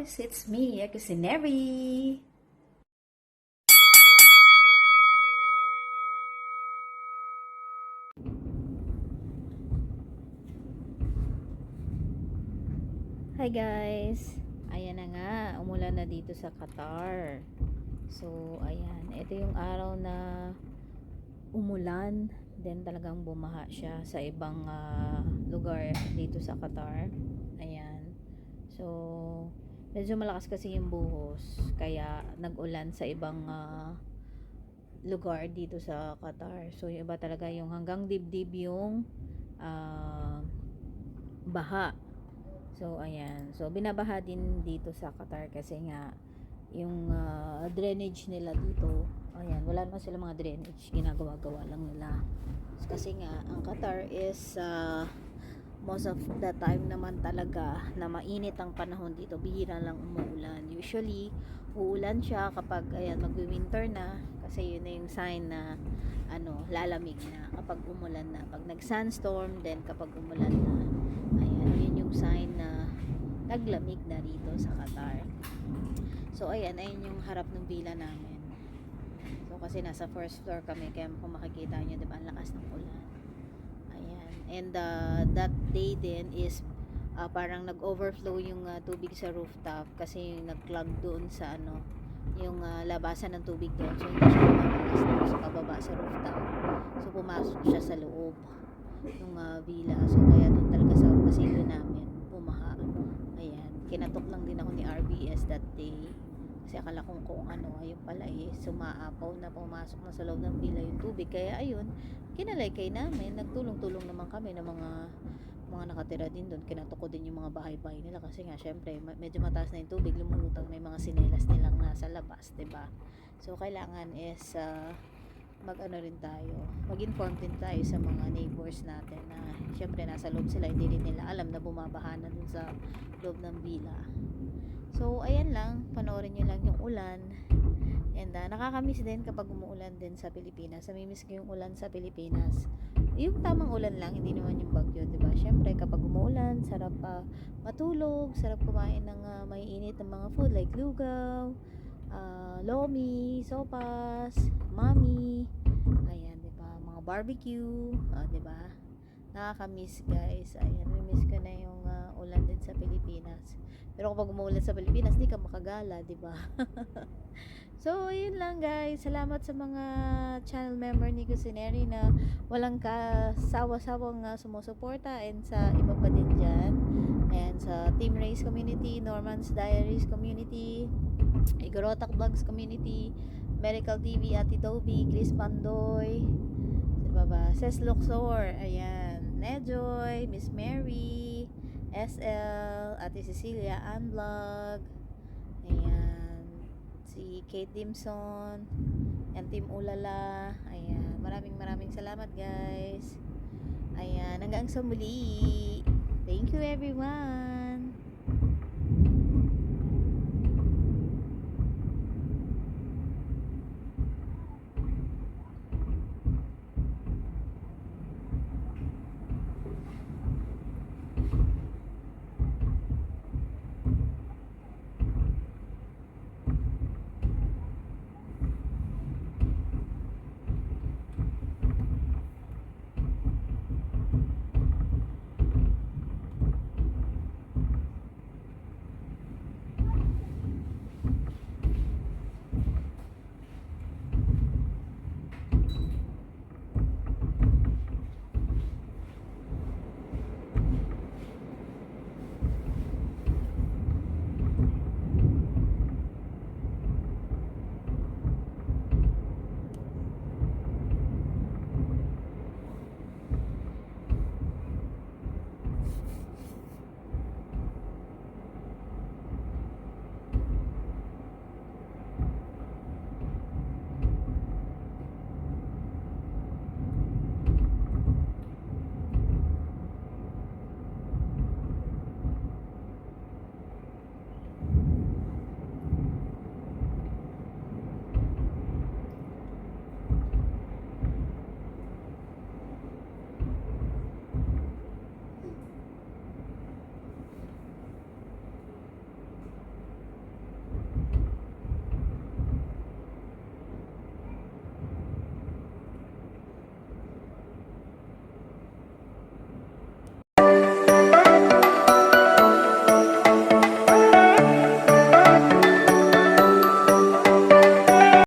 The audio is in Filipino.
course, it's me, Kusineri. Hi guys! Ayan na nga, umulan na dito sa Qatar. So, ayan. Ito yung araw na umulan. Then talagang bumaha siya sa ibang lugar dito sa Qatar. Ayan. So, medyo malakas kasi yung buhos. Kaya nag-ulan sa ibang lugar dito sa Qatar. So, yung iba talaga yung hanggang dibdib yung baha. So, ayan. So, binabaha din dito sa Qatar kasi nga yung drainage nila dito, ayan, wala naman sila mga drainage. Ginagawa-gawa lang nila. Kasi nga, ang Qatar is most of the time naman talaga na mainit ang panahon dito. Bihira lang umuulan. Usually, uulan siya kapag, ayan, mag-winter na. Kasi yun na yung sign na lalamig na kapag umulan na. Pag nag-sandstorm, then kapag umulan na, ayan, yun yung sign na naglamig na rito sa Qatar. So ayan yung harap ng villa namin. So kasi nasa first floor kami, kaya kung makikita nyo, diba, ang lakas ng ulan. Ayan. And that day din is parang nag-overflow yung tubig sa rooftop kasi nag-clog doon sa yung labasan ng tubig doon. So hindi siya lumabas sa pababa sa rooftop. So pumasok siya sa loob ng villa. So kaya doon talaga sa pasilyo namin bumaha. Ayan, kinatok lang din ako ni RBS that day kasi akala kong kung ayun pala sumaapaw na, pumasok na sa loob ng villa yung tubig. Kaya ayun, kinalaykay namin, nagtulong-tulong naman kami ng mga nakatira din doon. Kinatok ko din yung mga bahay-bahay nila kasi nga syempre medyo mataas na yung tubig, lumulutang na yung mga sinelas nilang nasa labas, 'di ba? So kailangan is rin tayo, mag-inform din tayo sa mga neighbors natin na syempre nasa loob sila, hindi rin nila alam na bumabaha na dun sa loob ng villa. So ayan lang, panoorin nyo lang yung ulan. And nakakamiss din kapag umuulan din sa Pilipinas. Namimiss ko yung ulan sa Pilipinas, yung tamang ulan lang, hindi naman yung bagyo, diba? Syempre kapag umuulan, sarap matulog, sarap kumain ng maiinit ng mga food like lugaw, lomi, sopas, mami, ayan, diba, mga barbecue, diba, nakakamiss guys. Ayan, miss ko na yung ulan din sa Pilipinas. Pero kapag umuulan sa Pilipinas, di ka makagala, diba? So, ayun lang guys. Salamat sa mga channel member ni Kusineri na walang kasawa-sawang sumusuporta, and sa iba pa din dyan. Ayan, sa Team Race Community, Norman's Diaries Community, Igorotak Vlogs Community, Medical TV, Ate Toby, Chris Pandoy, diba ba? Ses Luxor, ayan, Nejoy, Miss Mary, SL, Ate Cecilia, Ann Vlog, ayan, si Kate Dimson, and Team Ulala. Ayan, maraming salamat guys. Ayan, hanggang sa muli. Thank you everyone.